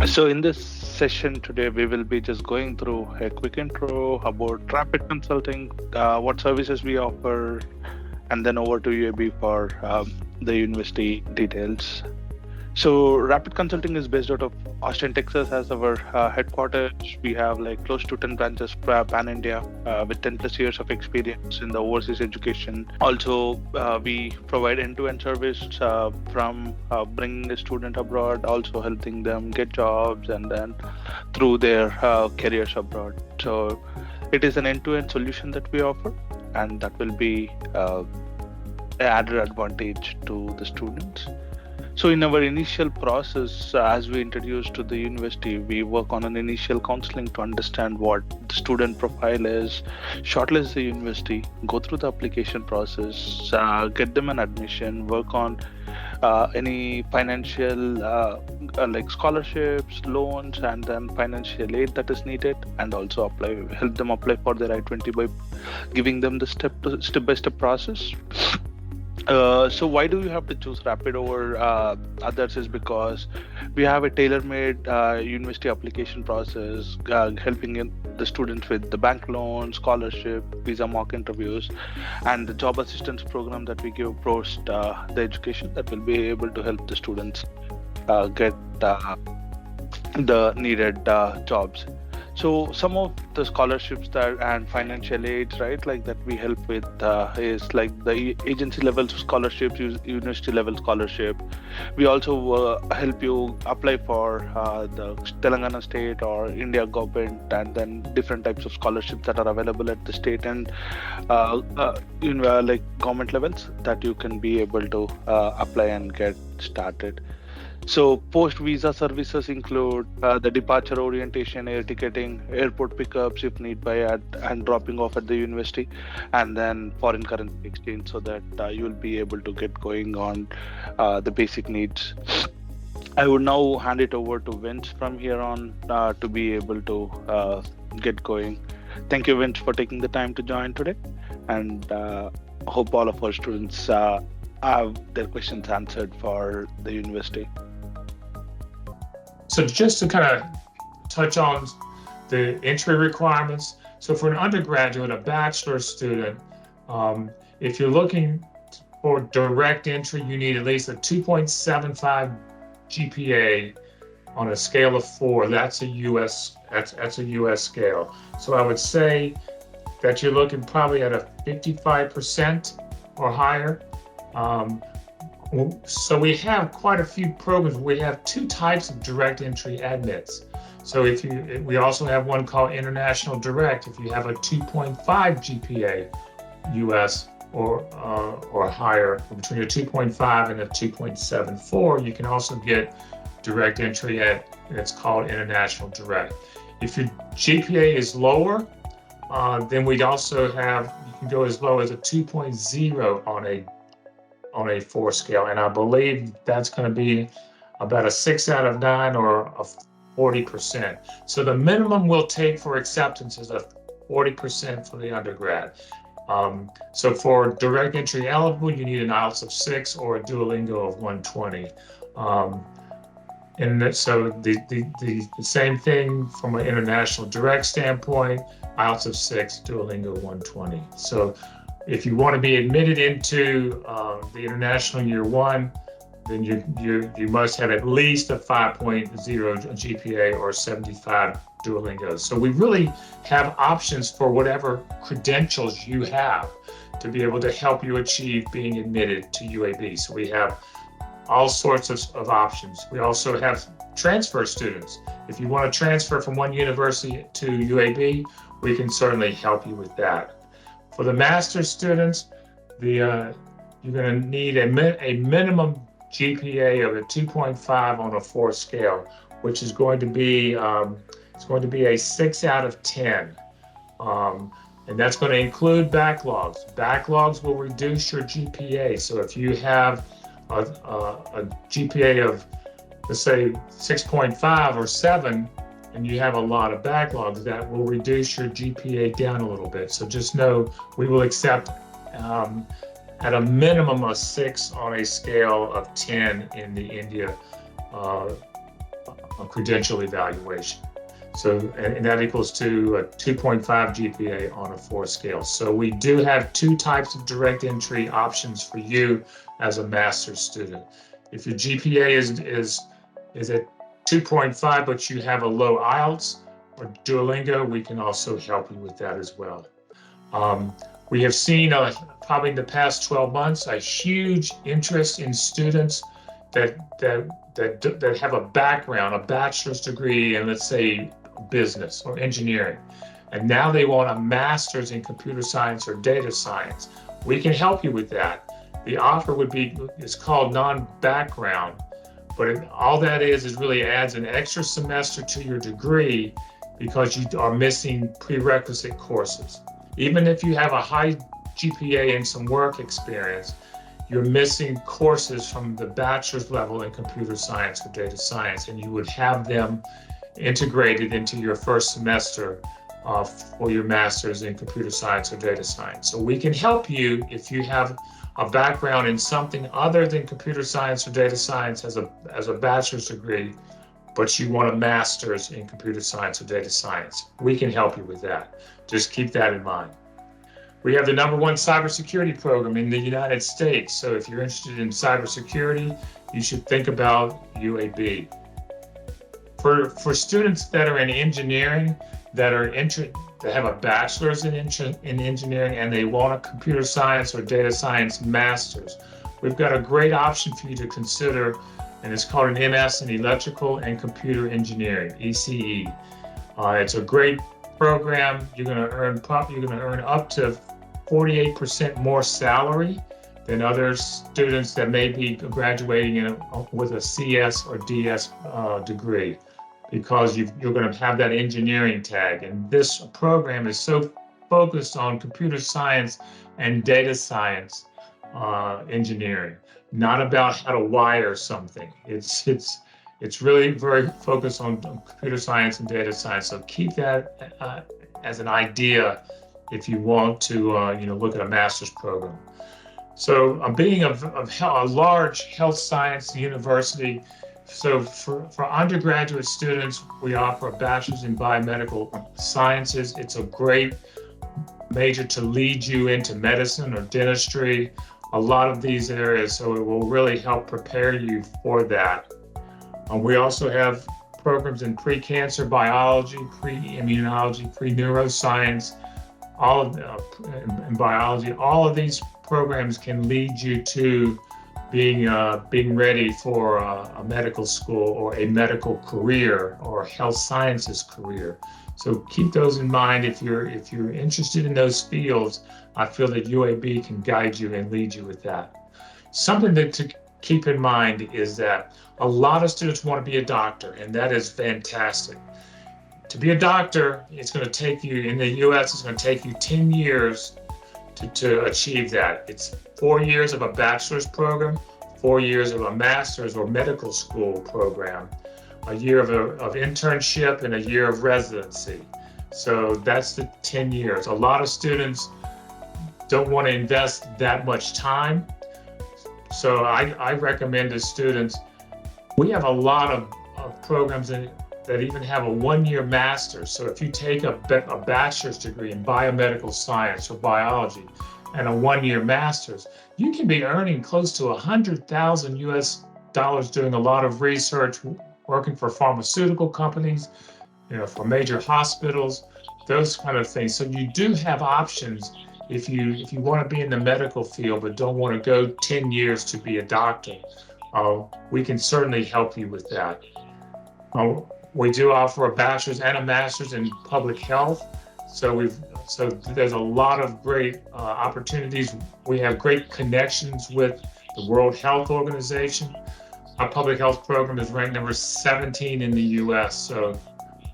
So in this session today, we will be just going through a quick intro about Rapid Consulting, what services we offer, and then over to UAB for the university details. So Rapid Consulting is based out of Austin, Texas as our headquarters. We have like close to 10 branches pan-India with 10 plus years of experience in the overseas education. Also, we provide end-to-end service from bringing a student abroad, also helping them get jobs and then through their careers abroad. So it is an end-to-end solution that we offer, and that will be an added advantage to the students. So in our initial process, as we introduce to the university, we work on an initial counseling to understand what the student profile is, shortlist the university, go through the application process, get them an admission, work on any financial like scholarships, loans, and then financial aid that is needed, and also help them apply for their I-20 by giving them the step-by-step process. So why do you have to choose Rapid over others is because we have a tailor-made university application process, helping the students with the bank loan, scholarship, visa mock interviews, and the job assistance program that we give post the education that will be able to help the students get the needed jobs. So some of the scholarships that and financial aids, right, like that we help with is like the agency level scholarships, university level scholarship. We also help you apply for the Telangana state or India government, and then different types of scholarships that are available at the state and like government levels that you can be able to apply and get started. So post-visa services include the departure orientation, air ticketing, airport pickups if need by, and dropping off at the university, and then foreign currency exchange so that you will be able to get going on the basic needs. I would now hand it over to Vince from here on to be able to get going. Thank you, Vince, for taking the time to join today, and hope all of our students have their questions answered for the university. So just to kind of touch on the entry requirements. So for an undergraduate, a bachelor student, if you're looking for direct entry, you need at least a 2.75 GPA on a scale of 4. That's a US scale. So I would say that you're looking probably at a 55% or higher. So we have quite a few programs. We have two types of direct entry admits. So we also have one called International Direct. If you have a 2.5 GPA US or higher, between a 2.5 and a 2.74, you can also get direct entry it's called International Direct. If your GPA is lower, then we'd also you can go as low as a 2.0 on a 4 scale, and I believe that's going to be about a 6 out of 9 or a 40%. So the minimum we'll take for acceptance is a 40% for the undergrad. So for direct entry eligible, you need an IELTS of 6 or a Duolingo of 120. And so the same thing from an international direct standpoint, IELTS of 6, Duolingo 120. So if you want to be admitted into the international year 1, then you must have at least a 5.0 GPA or 75 Duolingos. So we really have options for whatever credentials you have to be able to help you achieve being admitted to UAB. So we have all sorts of options. We also have transfer students. If you want to transfer from one university to UAB, we can certainly help you with that. For the master's students, you're going to need a minimum GPA of a 2.5 on a 4 scale, which is going to be a 6 out of 10. And that's going to include backlogs. Backlogs will reduce your GPA. So if you have a GPA of, let's say, 6.5 or 7, and you have a lot of backlogs, that will reduce your GPA down a little bit. So just know we will accept at a minimum a 6 on a scale of 10 in the India credential evaluation. So, and that equals to a 2.5 GPA on a 4 scale. So we do have two types of direct entry options for you as a master's student. If your GPA is at 2.5, but you have a low IELTS or Duolingo, we can also help you with that as well. We have seen probably in the past 12 months a huge interest in students that have a background, a bachelor's degree in, let's say, business or engineering, and now they want a master's in computer science or data science. We can help you with that. The offer it's called non-background, but all that is really adds an extra semester to your degree because you are missing prerequisite courses. Even if you have a high GPA and some work experience, you're missing courses from the bachelor's level in computer science or data science, and you would have them integrated into your first semester for your master's in computer science or data science. So we can help you if you have a background in something other than computer science or data science as a bachelor's degree, but you want a master's in computer science or data science. We can help you with that. Just keep that in mind. We have the #1 cybersecurity program in the United States. So if you're interested in cybersecurity, you should think about UAB. For students that are in engineering, that have a bachelor's in engineering and they want a computer science or data science master's, we've got a great option for you to consider, and it's called an MS in Electrical and Computer Engineering, ECE. It's a great program. You're going to earn up to 48% more salary than other students that may be graduating with a CS or DS degree, because you're going to have that engineering tag. And this program is so focused on computer science and data science engineering, not about how to wire something. It's really very focused on computer science and data science. So keep that as an idea if you want to look at a master's program. So being a large health science university, so for undergraduate students, we offer a bachelor's in biomedical sciences. It's a great major to lead you into medicine or dentistry, a lot of these areas, so it will really help prepare you for that. We also have programs in pre-cancer biology, pre-immunology, pre-neuroscience, in biology. All of these programs can lead you to being ready for a medical school or a medical career or a health sciences career. So keep those in mind. If you're interested in those fields, I feel that UAB can guide you and lead you with that. Something to keep in mind is that a lot of students want to be a doctor, and that is fantastic. To be a doctor, it's going to take you, in the US, it's going to take you 10 years to achieve that. It's 4 years of a bachelor's program, 4 years of a master's or medical school program, a year of internship, and a year of residency. So that's the 10 years. A lot of students don't want to invest that much time. So I recommend to students, we have a lot of programs that even have a 1-year master's. So if you take a bachelor's degree in biomedical science or biology and a 1-year master's, you can be earning close to $100,000 US doing a lot of research, working for pharmaceutical companies, for major hospitals, those kind of things. So you do have options if you want to be in the medical field but don't want to go 10 years to be a doctor. We can certainly help you with that. We do offer a bachelor's and a master's in public health. So there's a lot of great opportunities. We have great connections with the World Health Organization. Our public health program is ranked number 17 in the US. So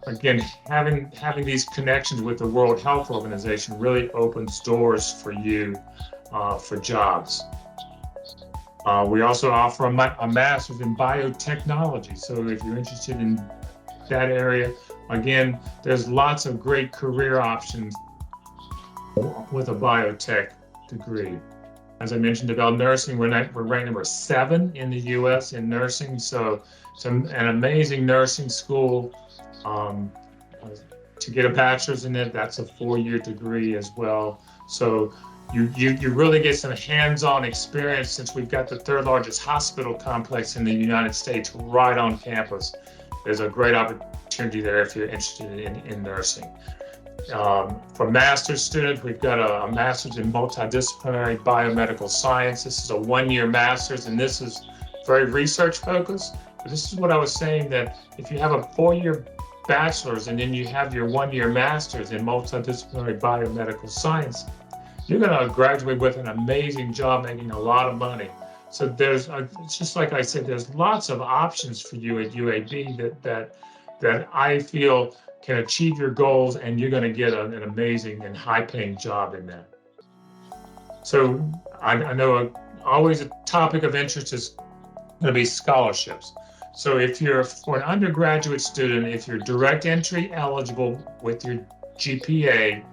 again, having these connections with the World Health Organization really opens doors for you for jobs. We also offer a master's in biotechnology. So if you're interested in that area, again, there's lots of great career options with a biotech degree. As I mentioned about nursing, we're ranked number 7 in the US in nursing. So It's an amazing nursing school. Um, to get a bachelor's in it, that's a 4-year degree as well. So you really get some hands-on experience since we've got the third largest hospital complex in the United States right on campus. There's a great opportunity there if you're interested in nursing. For master's students, we've got a master's in multidisciplinary biomedical science. This is a 1-year master's, and this is very research focused. But this is what I was saying, that if you have a 4-year bachelor's and then you have your 1-year master's in multidisciplinary biomedical science, you're going to graduate with an amazing job making a lot of money. So it's just like I said, there's lots of options for you at UAB that I feel can achieve your goals, and you're going to get an amazing and high-paying job in that. So I know always a topic of interest is going to be scholarships. So if you're, for an undergraduate student, if you're direct entry eligible with your GPA,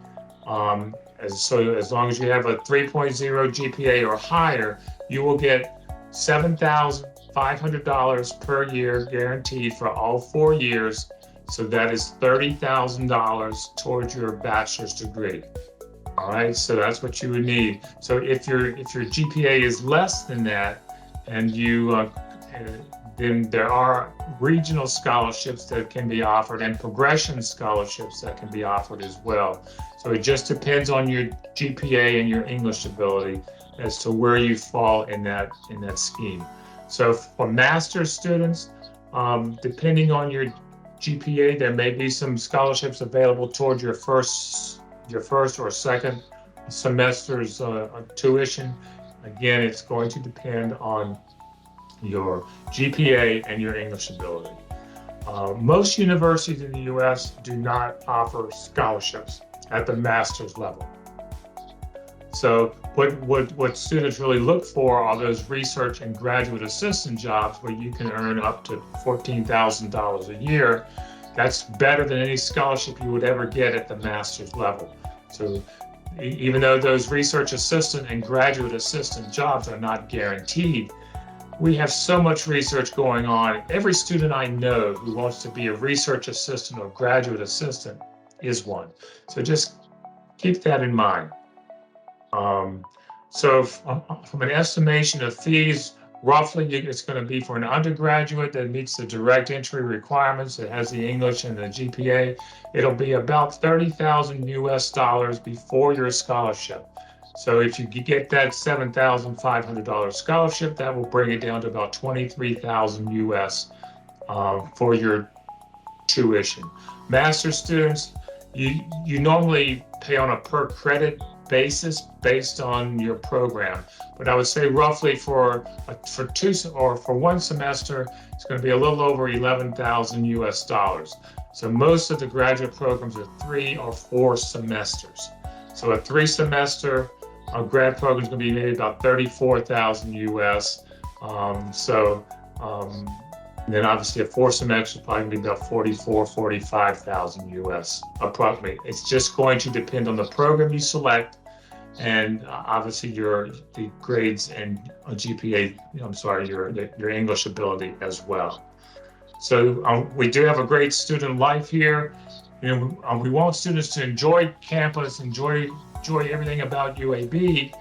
as long as you have a 3.0 GPA or higher, you will get $7,500 per year guaranteed for all 4 years. So that is $30,000 towards your bachelor's degree. All right, so that's what you would need. So if your GPA is less than that, and then there are regional scholarships that can be offered and progression scholarships that can be offered as well. So it just depends on your GPA and your English ability as to where you fall in that scheme. So for master's students, depending on your GPA, there may be some scholarships available towards your first or second semester's tuition. Again, it's going to depend on your GPA and your English ability. Most universities in the U.S. do not offer scholarships at the master's level. So what students really look for are those research and graduate assistant jobs where you can earn up to $14,000 a year. That's better than any scholarship you would ever get at the master's level. So even though those research assistant and graduate assistant jobs are not guaranteed, we have so much research going on. Every student I know who wants to be a research assistant or graduate assistant is one. So just keep that in mind. So from an estimation of fees, roughly it's going to be for an undergraduate that meets the direct entry requirements, that has the English and the GPA, it'll be about $30,000 US before your scholarship. So if you get that $7,500 scholarship, that will bring it down to about $23,000 US for your tuition. Master's students, you normally pay on a per credit basis based on your program, but I would say roughly for one semester, it's going to be a little over $11,000 US. So most of the graduate programs are 3 or 4 semesters. So a 3-semester grad program is going to be maybe about $34,000 US. And then obviously a 4 semester is probably going to be about $44,000, $45,000 US approximately. It's just going to depend on the program you select, and obviously the grades and GPA. Your English ability as well. So we do have a great student life here. We want students to enjoy campus, enjoy everything about UAB.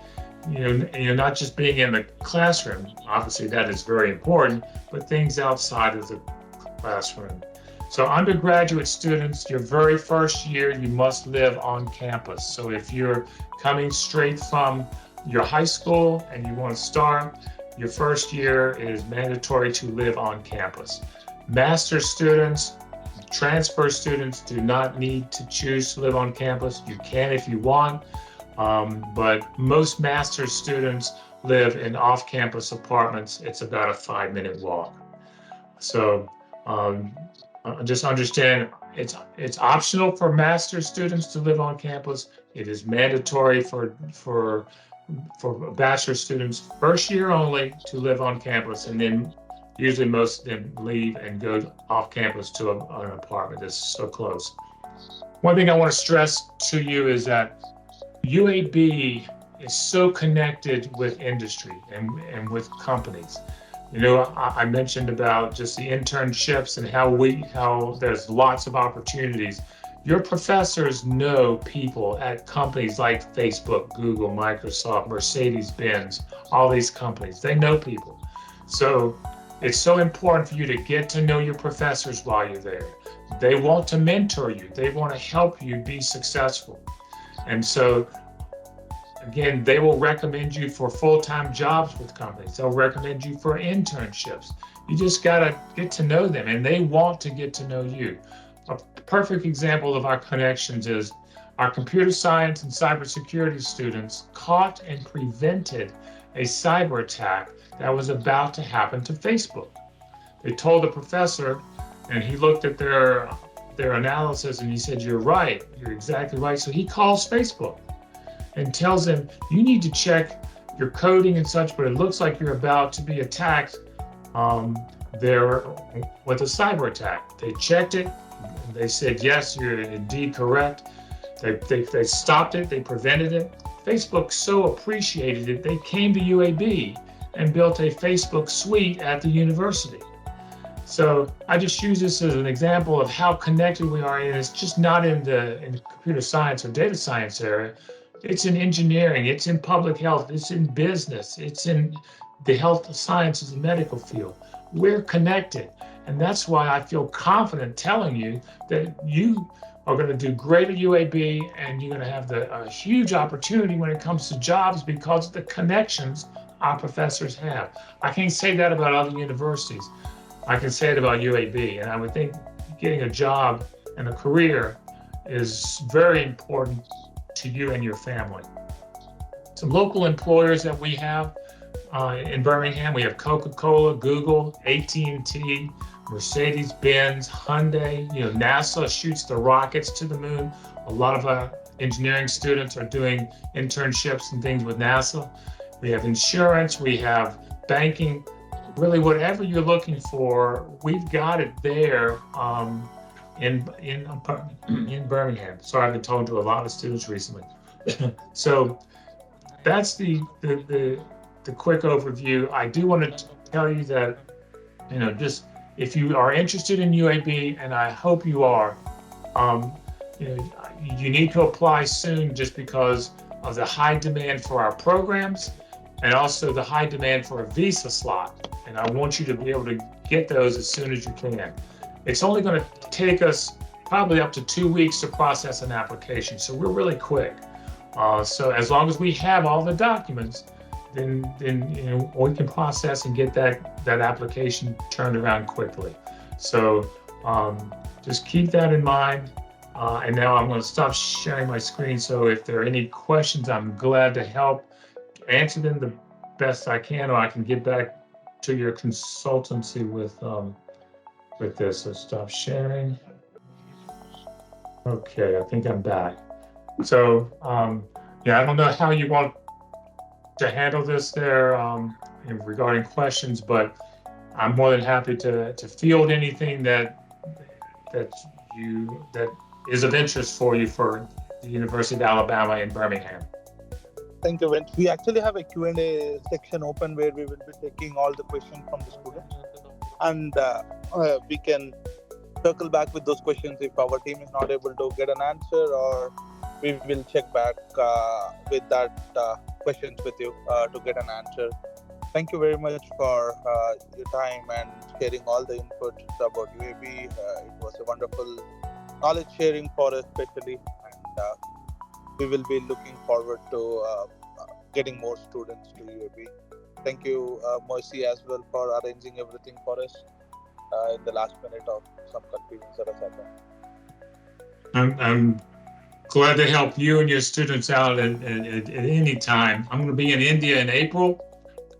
Not just being in the classroom, obviously that is very important, but things outside of the classroom. So undergraduate students, your very first year, you must live on campus. So if you're coming straight from your high school and you want to start, your first year is mandatory to live on campus. Master's students, transfer students do not need to choose to live on campus. You can if you want. But most master's students live in off-campus apartments. It's about a 5-minute walk. So just understand it's optional for master's students to live on campus. It is mandatory for bachelor students first year only to live on campus, and then usually most of them leave and go off campus to an apartment that's so close. One thing I want to stress to you is that UAB is so connected with industry and with companies. I mentioned about just the internships and how there's lots of opportunities. Your professors know people at companies like Facebook, Google, Microsoft, Mercedes-Benz, all these companies. They know people. So it's so important for you to get to know your professors while you're there. They want to mentor you. They want to help you be successful. And so again, they will recommend you for full-time jobs with companies. They'll recommend you for internships. You just got to get to know them, and they want to get to know you. A perfect example of our connections is our computer science and cybersecurity students caught and prevented a cyber attack that was about to happen to Facebook. They told the professor, and he looked at their analysis and he said, "You're right. You're exactly right." So he calls Facebook and tells them, "You need to check your coding and such, but it looks like you're about to be attacked there with a cyber attack." They checked it. They said, "Yes, you're indeed correct." They stopped it. They prevented it. Facebook so appreciated it, they came to UAB and built a Facebook suite at the university. So I just use this as an example of how connected we are, and it's just not in the computer science or data science area. It's in engineering, it's in public health, it's in business, it's in the health sciences and medical field. We're connected. And that's why I feel confident telling you that you are going to do great at UAB, and you're going to have a huge opportunity when it comes to jobs because of the connections our professors have. I can't say that about other universities. I can say it about UAB. And I would think getting a job and a career is very important to you and your family. Some local employers that we have in Birmingham, we have Coca-Cola, Google, AT&T, Mercedes-Benz, Hyundai. NASA shoots the rockets to the moon. A lot of our engineering students are doing internships and things with NASA. We have insurance, we have banking. Really, whatever you're looking for, we've got it there in Birmingham. Sorry, I've been talking to a lot of students recently. So that's the quick overview. I do want to tell you that, just if you are interested in UAB, and I hope you are, you need to apply soon just because of the high demand for our programs and also the high demand for a visa slot. And I want you to be able to get those as soon as you can. It's only going to take us probably up to 2 weeks to process an application, so we're really quick. So as long as we have all the documents, then we can process and get that application turned around quickly. So just keep that in mind. And now I'm going to stop sharing my screen. So if there are any questions, I'm glad to help answer them the best I can, or I can get back to your consultancy with this. So stop sharing. Okay, I think I'm back. So I don't know how you want to handle this there regarding questions, but I'm more than happy to field anything that is of interest for you for the University of Alabama in Birmingham. Thank you, Vince. We actually have a Q&A section open where we will be taking all the questions from the students, and we can circle back with those questions if our team is not able to get an answer, or we will check back with that questions with you to get an answer. Thank you very much for your time and sharing all the inputs about UAB. It was a wonderful knowledge sharing for us, especially, and we will be looking forward to getting more students to UAB. Thank you, Moisi, as well, for arranging everything for us in the last minute of some confusions that has happened. I'm glad to help you and your students out at any time. I'm going to be in India in April,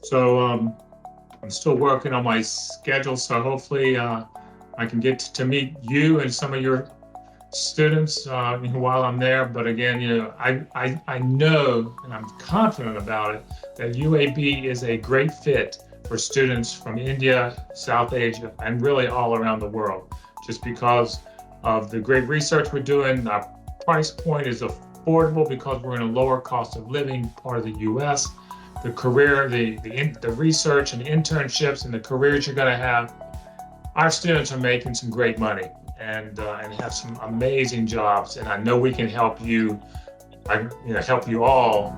so I'm still working on my schedule. So hopefully I can get to meet you and some of your students while I'm there. But again, I know, and I'm confident about it, that UAB is a great fit for students from India, South Asia, and really all around the world, just because of the great research we're doing. Our price point is affordable because we're in a lower cost of living part of the US. the career, the research and the internships and the careers you're going to have, our students are making some great money and have some amazing jobs. And I know we can help you, help you all